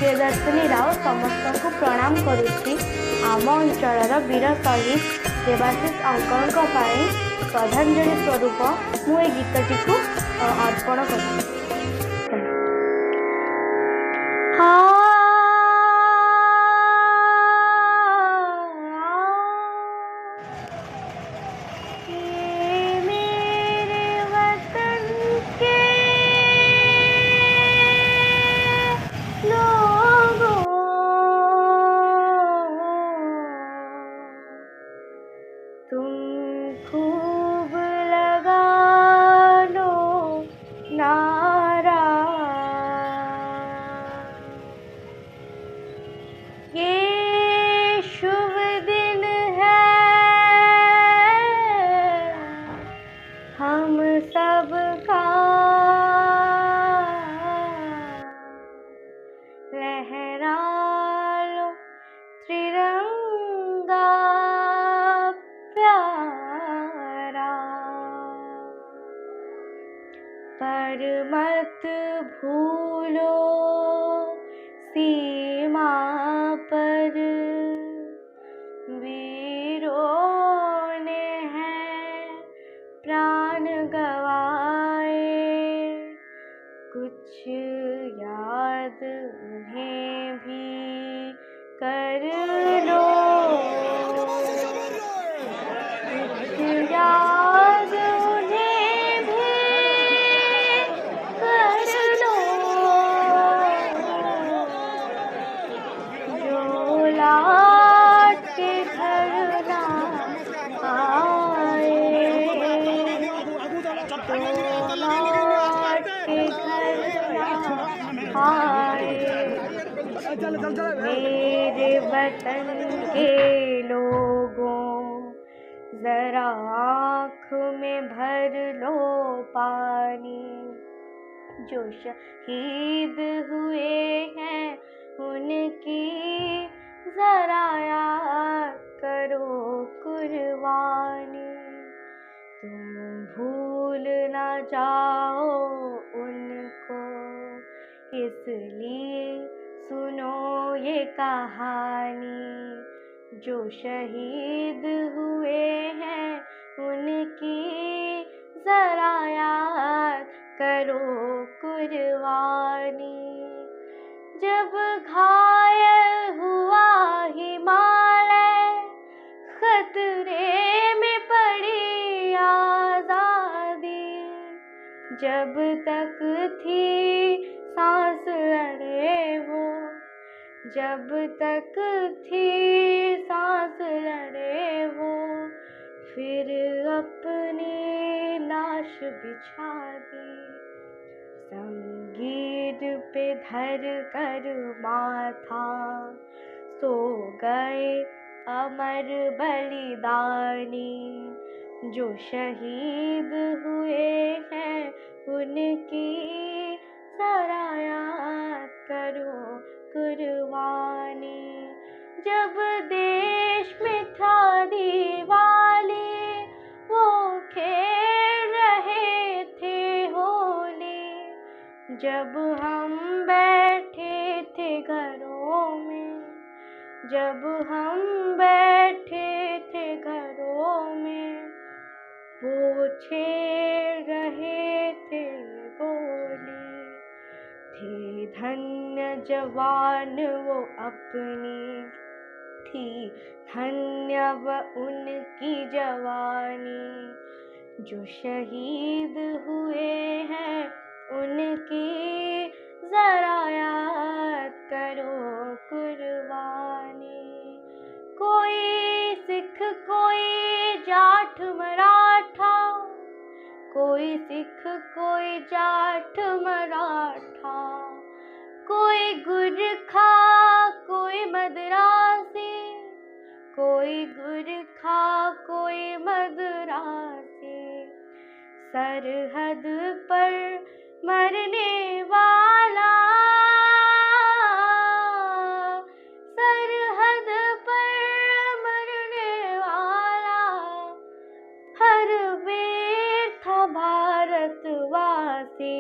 प्रियदर्शिनी राव समस्त को प्रणाम करुच्ची। आम अंचल वीर शहीद देवाशीष अंकल श्रद्धांजलि स्वरूप मुझे गीतटी को अर्पण कर पर मत भूलो सीमा पर वीरों ने हैं प्राण गवाए, कुछ याद उन्हें भी कर लो, कुछ याद मेरे वतन के लोगों जरा आँख में भर लो पानी, जो शहीद हुए हैं उनकी जरा याद करो कुर्बानी। तुम भूल ना जाओ उनको, इसलिए सुनो ये कहानी, जो शहीद हुए हैं उनकी जरा याद करो कुर्बानी। जब घायल हुआ हिमालय, खतरे में पड़ी आजादी, जब तक थी सांस लड़े वो, जब तक थी सांस लड़े वो, फिर अपनी लाश बिछा दी, संगीत पे धर कर माथा सो गए अमर बलिदानी, जो शहीद हुए हैं उनकी जरा याद करो कुर्बानी। जब देश में था दिवाली, वो खेल रहे थे होली, जब हम बैठे थे घरों में, जब हम बैठे थे घरों में, वो खेल रहे थे गोली। थे धन्य जवान वो अपनी, थी धन्य व उनकी जवानी, जो शहीद हुए हैं उनकी जरा याद करो कुर्बानी। कोई सिख कोई जाट मराठा, कोई सिख कोई जाट मराठा, कोई गुरखा कोई मद्रासी, कोई गुरखा कोई मद्रासी, सरहद पर मरने वाला, सरहद पर मरने वाला, हर वीर था भारतवासी,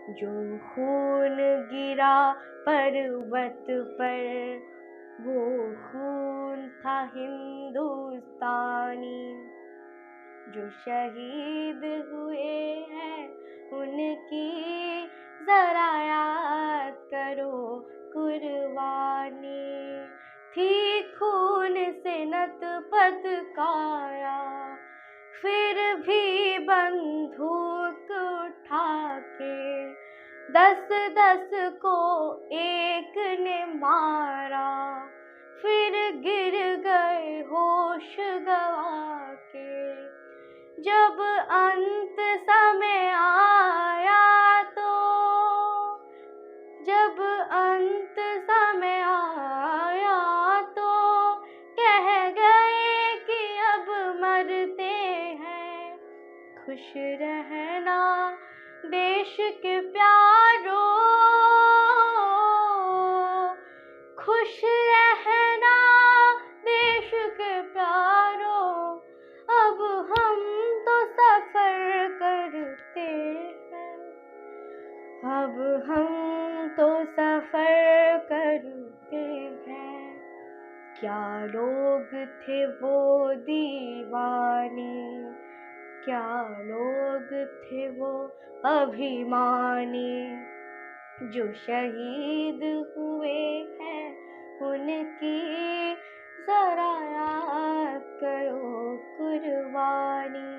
जो खून गिरा पर्वत पर वो खून था हिंदुस्तानी। जो शहीद हुए हैं उनकी जरा याद करो कुर्बानी। थी खून से नतपत काया, फिर भी बंदूक उठा के 10-10 को एक ने मारा। फिर गिर गए होश गवा के। जब अंत समय आया तो जब अंत समय आया तो कह गए कि अब मरते हैं। खुश रहना देश के प्यारों, खुश रहना देश के प्यारों। अब हम तो सफर करते हैं, अब हम तो सफर करते हैं। क्या लोग थे वो दीवाने, क्या लोग थे वो अभिमानी। जो शहीद हुए हैं उनकी जरा याद करो कुर्बानी।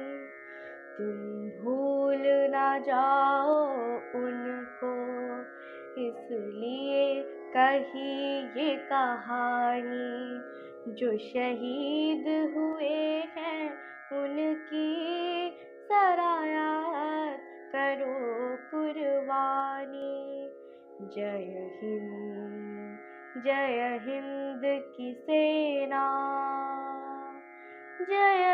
तुम भूल ना जाओ उनको, इसलिए कही ये कहानी। जो शहीद हुए हैं उनकी जरा याद करो कुर्बानी। जय हिंद की सेना, जय